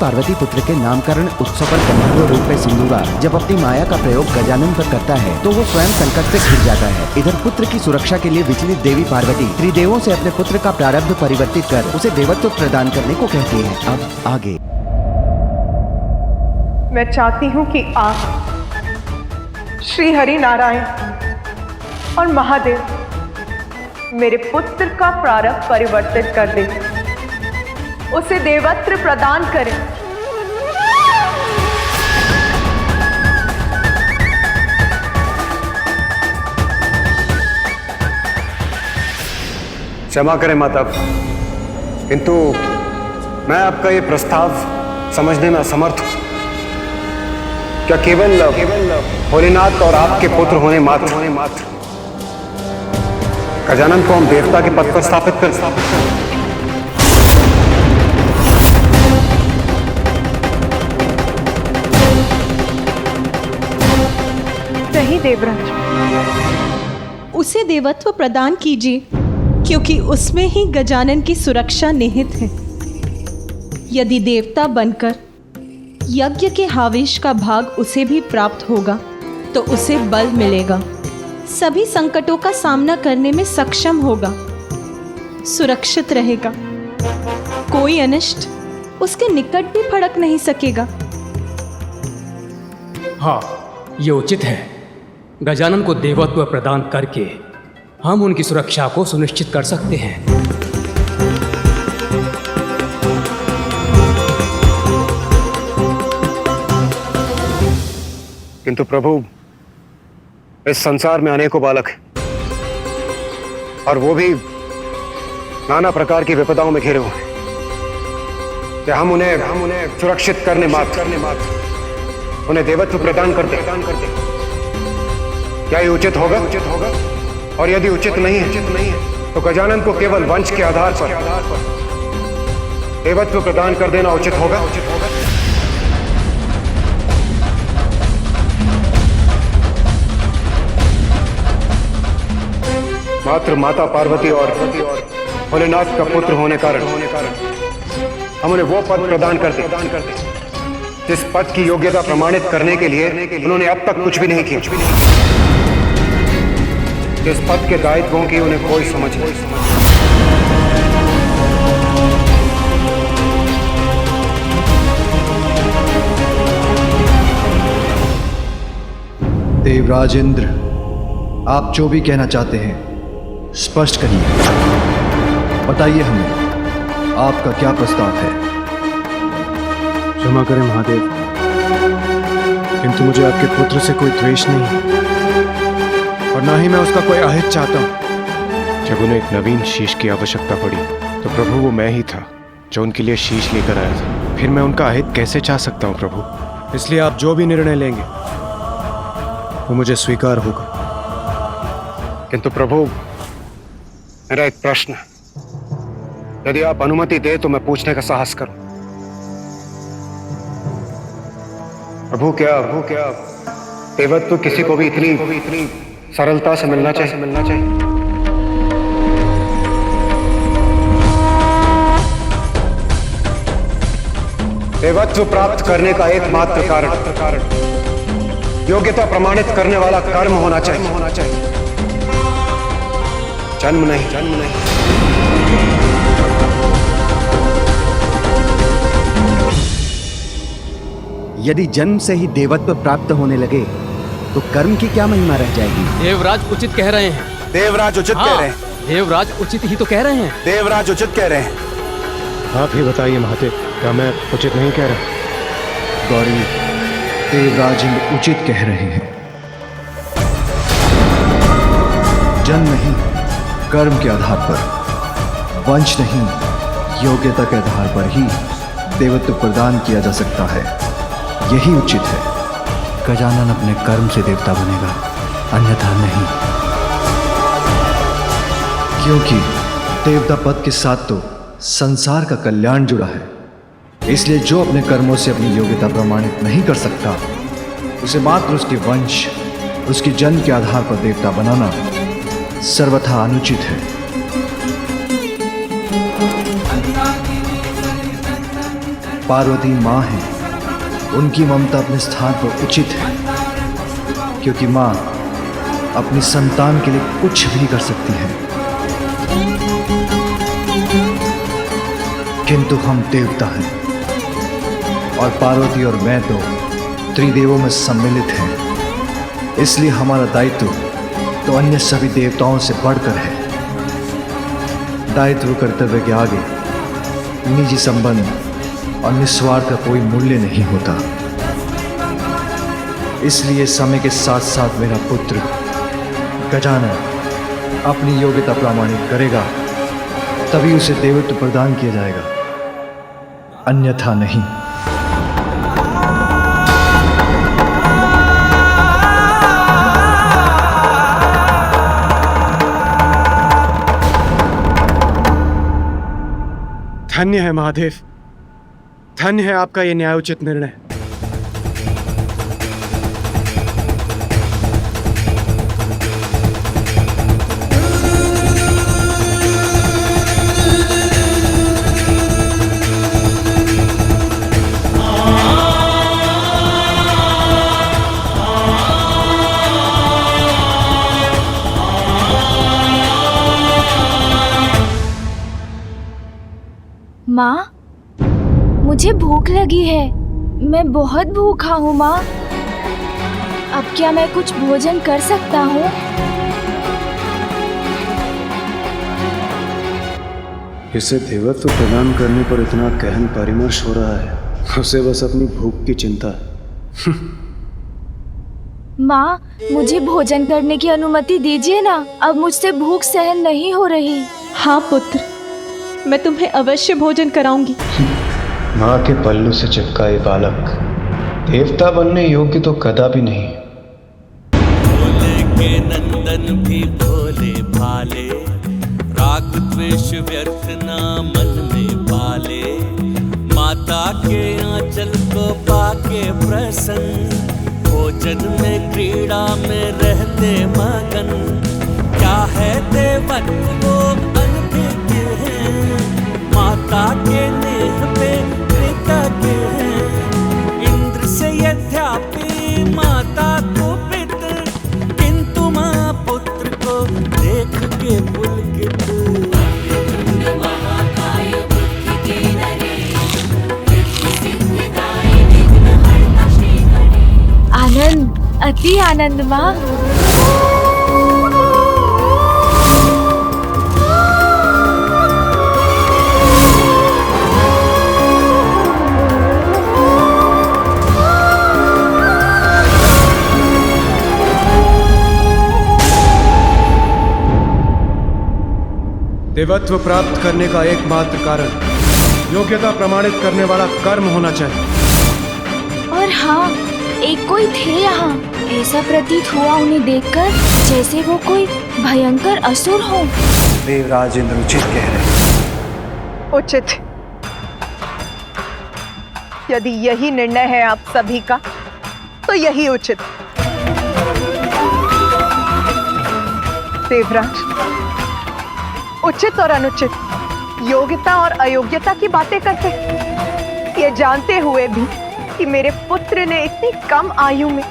पार्वती पुत्र के नामकरण उत्सव पर गंधर्व रूप में सिंधुरा जब अपनी माया का प्रयोग गजानन पर करता है तो वो स्वयं संकट से घिर जाता है। इधर पुत्र की सुरक्षा के लिए विचलित देवी पार्वती त्रिदेवों से अपने पुत्र का प्रारब्ध परिवर्तित कर उसे देवत्व प्रदान करने को कहती है। अब आगे। मैं चाहती हूँ कि आप श्री हरि नारायण और महादेव मेरे पुत्र का प्रारब्ध परिवर्तित कर दें, उसे देवत्व प्रदान करें। क्षमा करें माता, किंतु मैं आपका ये प्रस्ताव समझने में असमर्थ हूं। क्या केवल भोलेनाथ और आपके पुत्र होने मात्र गजानन को हम देवता के पद पर स्थापित कर नहीं देवराज, उसे देवत्व प्रदान कीजिए, क्योंकि उसमें ही गजानन की सुरक्षा निहित है। यदि देवता बनकर यज्ञ के हावेश का भाग उसे भी प्राप्त होगा तो उसे बल मिलेगा, सभी संकटों का सामना करने में सक्षम होगा, सुरक्षित रहेगा, कोई अनिष्ट उसके निकट भी फड़क नहीं सकेगा। हाँ, ये उचित है। गजानन को देवत्व प्रदान करके हम उनकी सुरक्षा को सुनिश्चित कर सकते हैं। किंतु प्रभु, इस संसार में अनेकों बालक हैं और वो भी नाना प्रकार की विपदाओं में घिरे हुए हैं। क्या हम उन्हें सुरक्षित करने मात्र उन्हें देवत्व प्रदान करते क्या ये उचित होगा? और यदि उचित नहीं है तो गजानन को केवल वंश के आधार पर देवत्व प्रदान कर देना उचित होगा। मात्र माता पार्वती और भोलेनाथ का पुत्र होने कारण हम उन्हें वो पद प्रदान करते जिस पद की योग्यता प्रमाणित करने के लिए उन्होंने अब तक कुछ भी नहीं किया, जिस पद के दायित्वों की उन्हें कोई समझ नहीं। देवराज इंद्र, आप जो भी कहना चाहते हैं स्पष्ट करिए, बताइए हमें आपका क्या प्रस्ताव है। क्षमा करें महादेव, किंतु मुझे आपके पुत्र से कोई द्वेष नहीं है और ना ही मैं उसका कोई अहित चाहता हूं। जब उन्हें एक नवीन शीश की आवश्यकता पड़ी तो प्रभु वो मैं ही था जो उनके लिए शीश लेकर आया था। फिर मैं उनका अहित कैसे चाह सकता हूं प्रभु? इसलिए आप जो भी निर्णय लेंगे वो मुझे स्वीकार होगा। किंतु प्रभु, मेरा एक प्रश्न है, यदि आप अनुमति दे तो मैं पूछने का साहस करूं। प्रभु, क्या देवत्व किसी को भी इतनी सरलता से मिलना चाहिए? देवत्व प्राप्त करने का एकमात्र कारण योग्यता प्रमाणित करने वाला कर्म होना चाहिए, जन्म नहीं। यदि जन्म से ही देवत्व प्राप्त होने लगे तो कर्म की क्या महिमा रह जाएगी? देवराज उचित कह रहे हैं। देवराज उचित कह रहे हैं। देवराज उचित ही तो कह रहे हैं। देवराज उचित कह रहे हैं। आप ही बताइए महादेव, क्या मैं उचित नहीं कह रहा? गौरी, देवराज इंद्र उचित कह रहे हैं। जन्म नहीं, कर्म के आधार पर, वंश नहीं, योग्यता के आधार पर ही देवत्व प्रदान किया जा सकता है। यही उचित है। गजानन अपने कर्म से देवता बनेगा, अन्यथा नहीं। क्योंकि देवता पद के साथ तो संसार का कल्याण जुड़ा है, इसलिए जो अपने कर्मों से अपनी योग्यता प्रमाणित नहीं कर सकता उसे मात्र उसके वंश, उसके जन्म के आधार पर देवता बनाना सर्वथा अनुचित है। पार्वती माँ है, उनकी ममता अपने स्थान पर उचित है, क्योंकि माँ अपनी संतान के लिए कुछ भी कर सकती है। किंतु हम देवता हैं और पार्वती और मैं तो त्रिदेवों में सम्मिलित हैं, इसलिए हमारा दायित्व तो अन्य सभी देवताओं से बढ़कर है। दायित्व कर्तव्य के आगे निजी संबंध और निस्वार्थ का कोई मूल्य नहीं होता। इसलिए समय के साथ साथ मेरा पुत्र गजानन अपनी योग्यता प्रमाणित करेगा, तभी उसे देवत्व प्रदान किया जाएगा, अन्यथा नहीं। धन्य है महादेव, धन्य है आपका यह न्यायोचित निर्णय। माँ, मुझे भूख लगी है, मैं बहुत भूखा हूँ माँ। अब क्या मैं कुछ भोजन कर सकता हूँ? इसे देवत्व प्रदान करने पर इतना गहन परामर्श हो रहा है, उसे बस अपनी भूख की चिंता है। माँ, मुझे भोजन करने की अनुमति दीजिए ना, अब मुझसे भूख सहन नहीं हो रही। हाँ पुत्र, मैं तुम्हें अवश्य भोजन कराऊंगी। माँ के पल्लू से चिपकाए बालक देवता बनने योग्य तो कदापि नहीं। भोले के नंदन भी भोले भाले, राग द्वेष व्यर्थ ना मन में पाले। माता के आंचल को पाके प्रसन्न, भोजन में क्रीड़ा में रहते मगन। क्या है देवत्व वो अनभिज्ञ है, माता के नेह पे कृतज्ञ है। इंद्र से यद्यपि माता कुपित, किंतु माँ पुत्र को देख के पुलकित। आनंद, अति आनंद माँ। देवत्व प्राप्त करने का एकमात्र कारण योग्यता प्रमाणित करने वाला कर्म होना चाहिए। और हाँ, एक कोई थे यहाँ, ऐसा प्रतीत हुआ उन्हें देखकर जैसे वो कोई भयंकर असुर हो। देवराज इंद्र उचित कह रहे। उचित? यदि यही निर्णय है आप सभी का, तो यही उचित। देवराज, उचित और अनुचित, योग्यता और अयोग्यता की बातें करते, ये जानते हुए भी कि मेरे पुत्र ने इतनी कम आयु में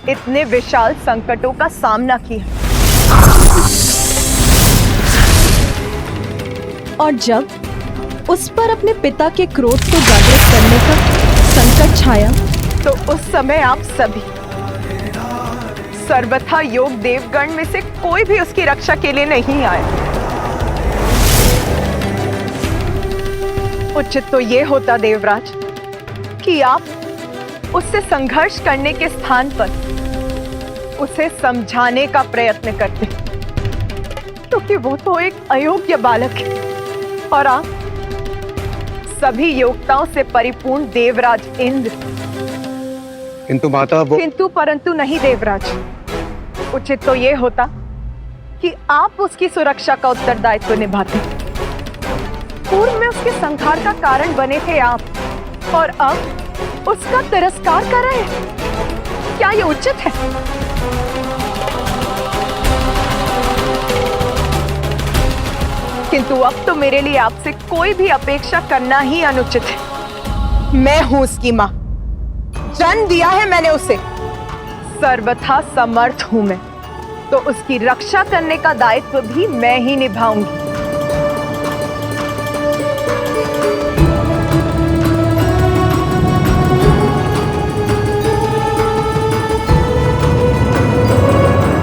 इतने विशाल संकटों का सामना किया। और जब उस पर अपने पिता के क्रोध को जागृत करने का संकट छाया, तो उस समय आप सभी सर्वथा योग देवगण में से कोई भी उसकी रक्षा के लिए नहीं आया। उचित तो ये होता देवराज कि आप उससे संघर्ष करने के स्थान पर उसे समझाने का प्रयत्न करते, क्योंकि वो तो एक अयोग्य बालक है और आप सभी योग्यताओं से परिपूर्ण देवराज इंद्र। किंतु माता वो किंतु परंतु नहीं देवराज, उचित तो ये होता कि आप उसकी सुरक्षा का उत्तरदायित्व निभाते। पूर्व में उसके संहार का कारण बने थे आप, और अब उसका तिरस्कार कर रहे हैं। क्या ये उचित है? किंतु अब तो मेरे लिए आपसे कोई भी अपेक्षा करना ही अनुचित है। मैं हूं उसकी मां, जन्म दिया है मैंने उसे, सर्वथा समर्थ हूं मैं, तो उसकी रक्षा करने का दायित्व भी मैं ही निभाऊंगी।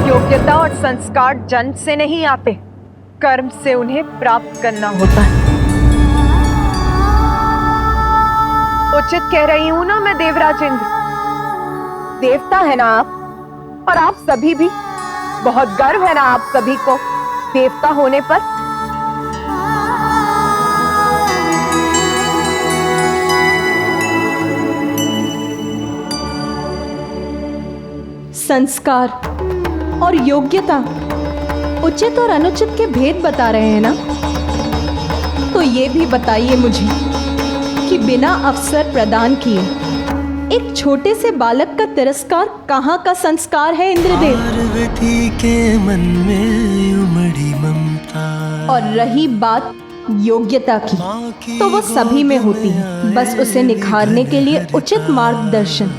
योग्यता और संस्कार जन्म से नहीं आते, कर्म से उन्हें प्राप्त करना होता है। उचित कह रही हूं ना मैं देवराज इंद्र? देवता है ना आप, और आप सभी भी, बहुत गर्व है ना आप सभी को देवता होने पर? संस्कार और योग्यता उचित और अनुचित के भेद बता रहे हैं ना? तो ये भी बताइए मुझे कि बिना अवसर प्रदान किए एक छोटे से बालक का तिरस्कार कहाँ का संस्कार है इंद्रदेव? पार्वती के मन में उमड़ी ममता। और रही बात योग्यता की, तो वो सभी में होती है, बस उसे निखारने के लिए उचित मार्गदर्शन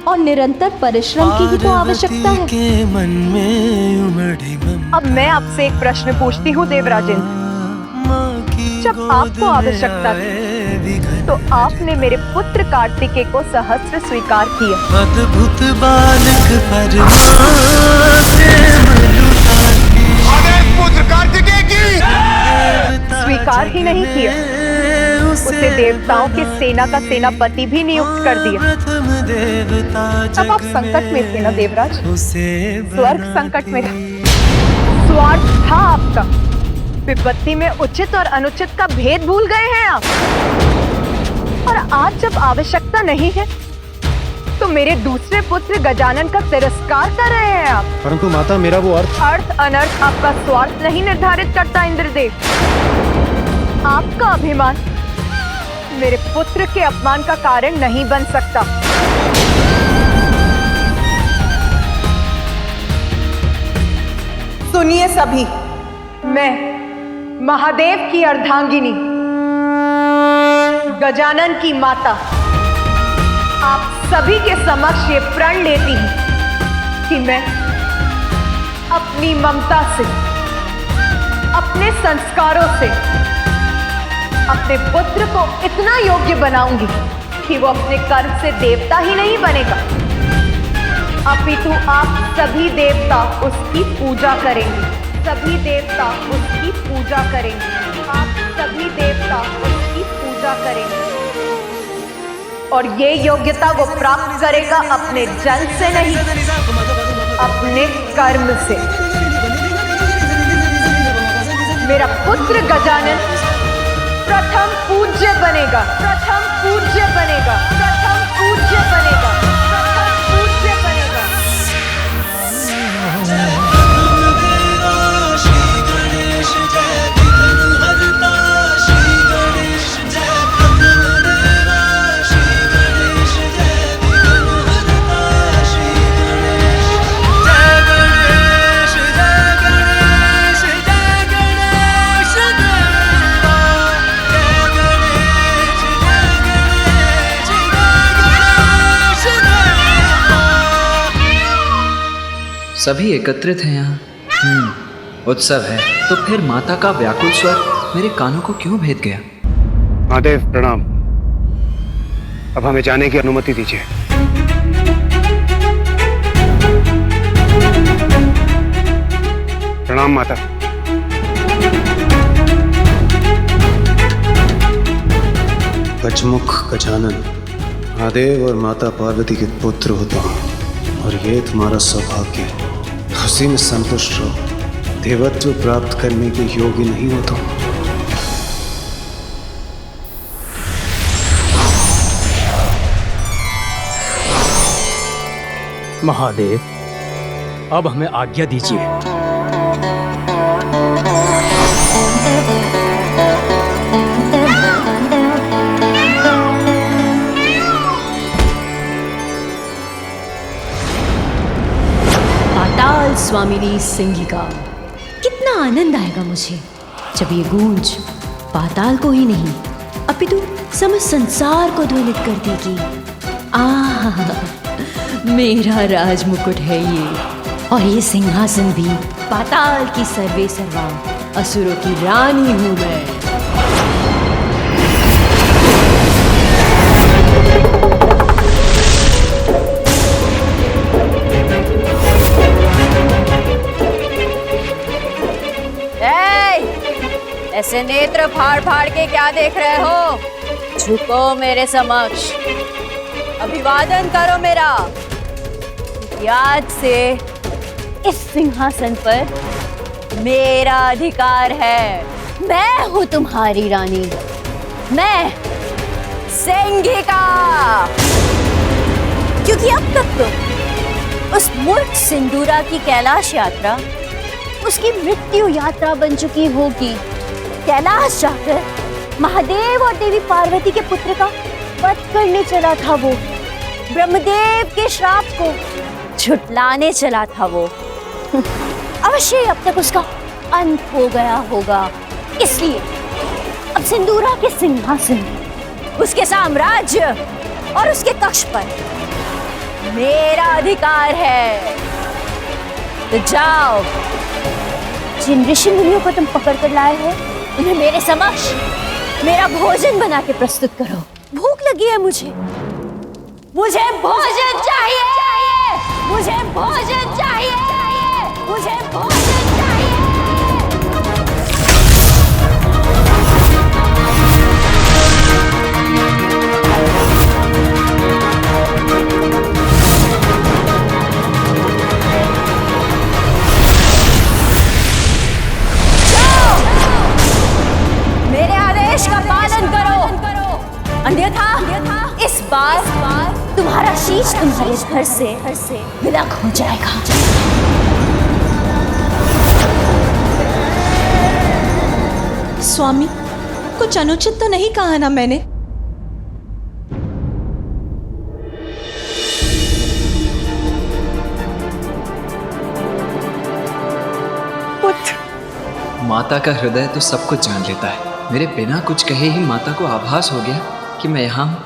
और निरंतर परिश्रम की ही तो आवश्यकता है। के मन में उमड़ी ममता। अब मैं आपसे एक प्रश्न पूछती हूँ देवराजेंद्र, जब आपको आवश्यकता थी तो आपने मेरे पुत्र कार्तिकेय को सहस्त्र स्वीकार किया, अद्भुत बालक पुत्र कार्तिकेय की स्वीकार ही नहीं किया, उसे देवताओं की सेना का सेनापति भी नियुक्त कर दिया। तब आप संकट में थे ना देवराज, स्वर्ग संकट में था, स्वार्थ था आपका, विपत्ति में उचित और अनुचित का भेद भूल गए हैं आप। और आज जब आवश्यकता नहीं है तो मेरे दूसरे पुत्र गजानन का तिरस्कार कर रहे हैं आप। परंतु माता, मेरा वो अर्थ अनर्थ आपका स्वार्थ नहीं निर्धारित करता इंद्रदेव। आपका अभिमान मेरे पुत्र के अपमान का कारण नहीं बन सकता। सुनिए सभी, मैं महादेव की अर्धांगिनी गजानन की माता आप सभी के समक्ष ये प्रण लेती हूं कि मैं अपनी ममता से, अपने संस्कारों से अपने पुत्र को इतना योग्य बनाऊंगी कि वो अपने कर्म से देवता ही नहीं बनेगा, अपितु आप सभी देवता उसकी पूजा करेंगे, सभी देवता उसकी पूजा करेंगे, आप सभी देवता उसकी पूजा करेंगे। और ये योग्यता वो प्राप्त करेगा अपने जन्म से नहीं, अपने कर्म से। मेरा पुत्र गजानन प्रथम पूज्य बनेगा, प्रथम पूज्य बनेगा, प्रथम पूज्य बनेगा, प्रथम पूज्य बनेगा। सभी एकत्रित हैं यहाँ। उत्सव है, तो फिर माता का व्याकुल स्वर मेरे कानों को क्यों भेद गया? महादेव प्रणाम, अब हमें जाने की अनुमति दीजिए। प्रणाम माता। गजमुख गजानन, महादेव और माता पार्वती के पुत्र हो तुम, और ये तुम्हारा सौभाग्य है। उसी में संतुष्ट रहो, देवत्व प्राप्त करने के योग्य नहीं हो तुम। महादेव, अब हमें आज्ञा दीजिए। पाताल स्वामिनी सिंहिका, कितना आनंद आएगा मुझे जब ये गूंज पाताल को ही नहीं अपितु समस्त संसार को ध्वनित कर देगी। आह, मेरा राजमुकुट है ये, और ये सिंहासन भी पाताल की सर्वे सर्वा असुरों की रानी हूं मैं। ऐसे नेत्र फाड़ फाड़ के क्या देख रहे हो? झुको मेरे समक्ष, अभिवादन करो मेरा। आज से इस सिंहासन पर मेरा अधिकार है। मैं हूँ तुम्हारी रानी, मैं सिंगिका। क्योंकि अब तक तो उस मूर्ख सिंदूरा की कैलाश यात्रा उसकी मृत्यु यात्रा बन चुकी होगी। कैलाश जाकर महादेव और देवी पार्वती के पुत्र का वध करने चला था वो। ब्रह्मदेव के श्राप को झुटलाने चला था वो। अवश्य अब तक उसका अंत हो गया होगा। इसलिए अब सिंदूरा के सिंहासन, उसके साम्राज्य और उसके कक्ष पर मेरा अधिकार है। तो जाओ, जिन ऋषि मुनियों को तुम पकड़ कर लाए हो उन्हें मेरे समक्ष मेरा भोजन बना के प्रस्तुत करो। भूख लगी है मुझे भोजन चाहिए, मुझे भोजन चाहिए, मुझे भोजन चाहिए। मेरे आदेश का पालन करो, अन्यथा इस बार तुम्हारा शीश तुम्हारे घर से विलग हो जाएगा। स्वामी, कुछ अनुचित तो नहीं कहा ना मैंने? माता का हृदय तो सब कुछ जान लेता है। मेरे बिना कुछ कहे ही माता को आभास हो गया कि मैं यहाँ हूँ।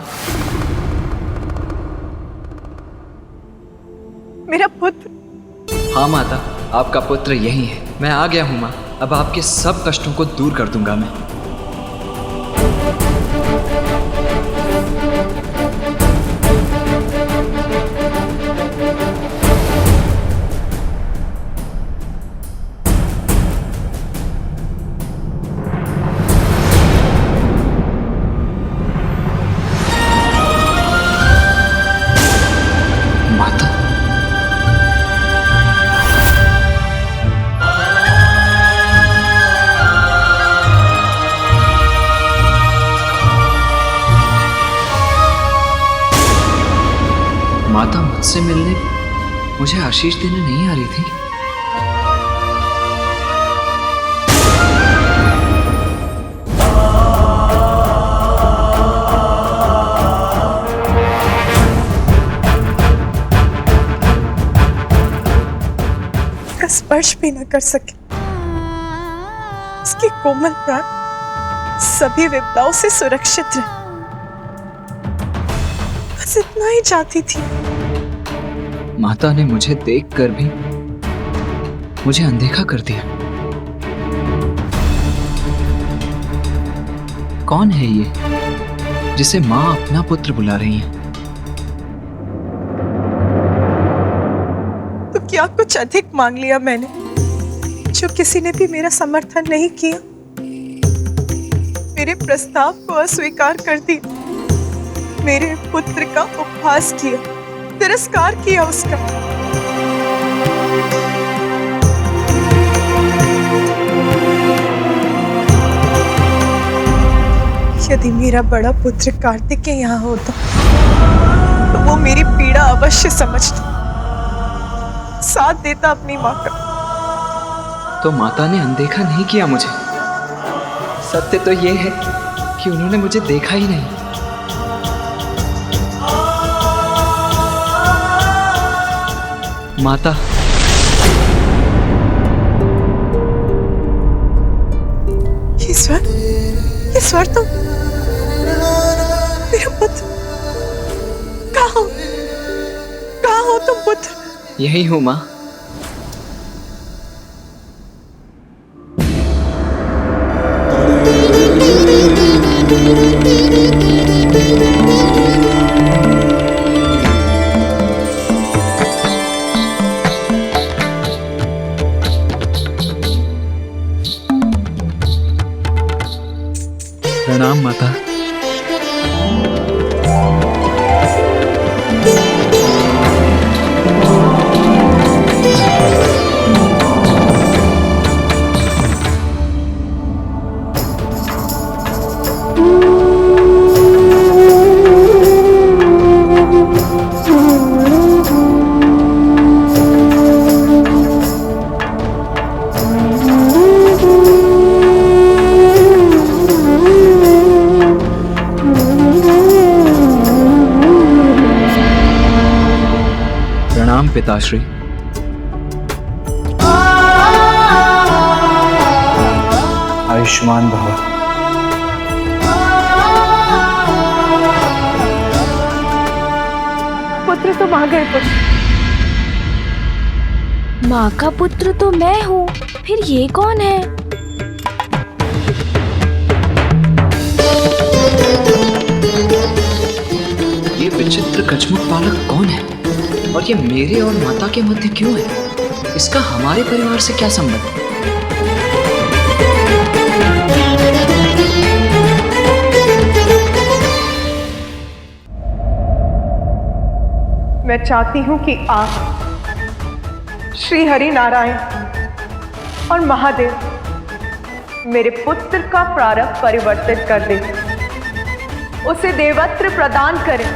मेरा पुत्र। हाँ माता, आपका पुत्र यही है। मैं आ गया हूँ माँ। अब आपके सब कष्टों को दूर कर दूंगा मैं। माता मुझसे मिलने मुझे आशीष देने नहीं आ रही थी। उसका स्पर्श भी न कर सके। उसकी कोमल प्राण सभी विपदाओं से सुरक्षित रहे, बस इतना ही चाहती थी। माता ने मुझे देखकर भी मुझे अनदेखा कर दिया। कौन है ये जिसे माँ अपना पुत्र बुला रही है? तो क्या कुछ अधिक मांग लिया मैंने, जो किसी ने भी मेरा समर्थन नहीं किया? मेरे प्रस्ताव को अस्वीकार कर दिया, मेरे पुत्र का उपहास किया, तिरस्कार किया उसका। यदि मेरा बड़ा पुत्र कार्तिकेय यहाँ होता तो वो मेरी पीड़ा अवश्य समझता, साथ देता अपनी माँ का। तो माता ने अनदेखा नहीं किया मुझे। सत्य तो ये है कि उन्होंने मुझे देखा ही नहीं। माता, ये स्वर तो कहाँ हो तुम पुत्र? यही हूँ माँ। प्रणाम माता। प्रणाम पिताश्री। आयुष्मान भव। पुत्र तुम आ गए पुत्र। माँ का पुत्र तो मैं हूँ, फिर ये कौन है? ये विचित्र कछमुख बालक कौन है और ये मेरे और माता के मध्य क्यों है? इसका हमारे परिवार से क्या संबंध? मैं चाहती हूं कि आप श्री हरि नारायण और महादेव मेरे पुत्र का प्रारब्ध परिवर्तित कर दें, उसे देवत्व प्रदान करें।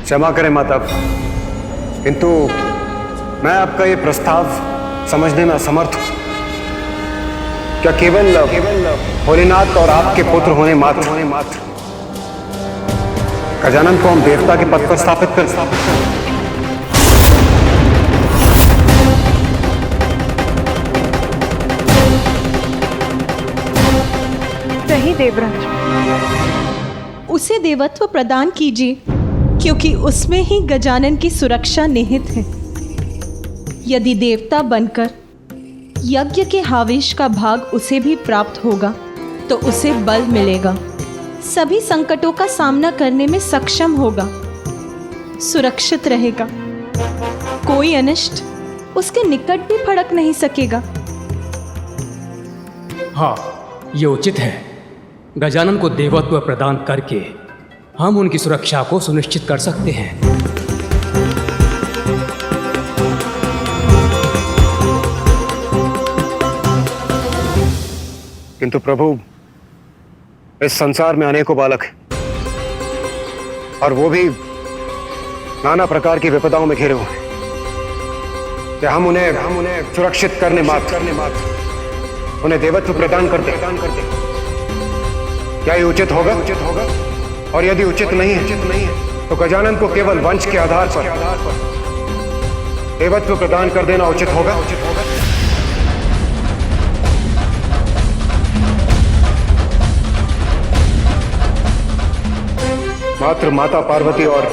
क्षमा करें माता, किंतु मैं आपका ये प्रस्ताव समझने में असमर्थ हूं। क्या केवल भोलेनाथ और आपके पुत्र होने मात्र गजानन को हम देवता के पद पर स्थापित कर नहीं देवराज, उसे देवत्व प्रदान कीजिए, क्योंकि उसमें ही गजानन की सुरक्षा निहित है। यदि देवता बनकर यज्ञ के हावेश का भाग उसे भी प्राप्त होगा तो उसे बल मिलेगा, सभी संकटों का सामना करने में सक्षम होगा, सुरक्षित रहेगा, कोई अनिष्ट उसके निकट भी फड़क नहीं सकेगा। हाँ, ये उचित है। गजानन को देवत्व प्रदान करके हम उनकी सुरक्षा को सुनिश्चित कर सकते हैं। किंतु प्रभु, इस संसार में अनेकों बालक हैं और वो भी नाना प्रकार की विपदाओं में घिरे हुए हैं। क्या हम उन्हें सुरक्षित करने मात्र उन्हें देवत्व प्रदान करते क्या ये उचित होगा? और यदि उचित नहीं है तो गजानन को केवल वंश के आधार पर देवत्व प्रदान कर देना उचित होगा। मात्र माता पार्वती और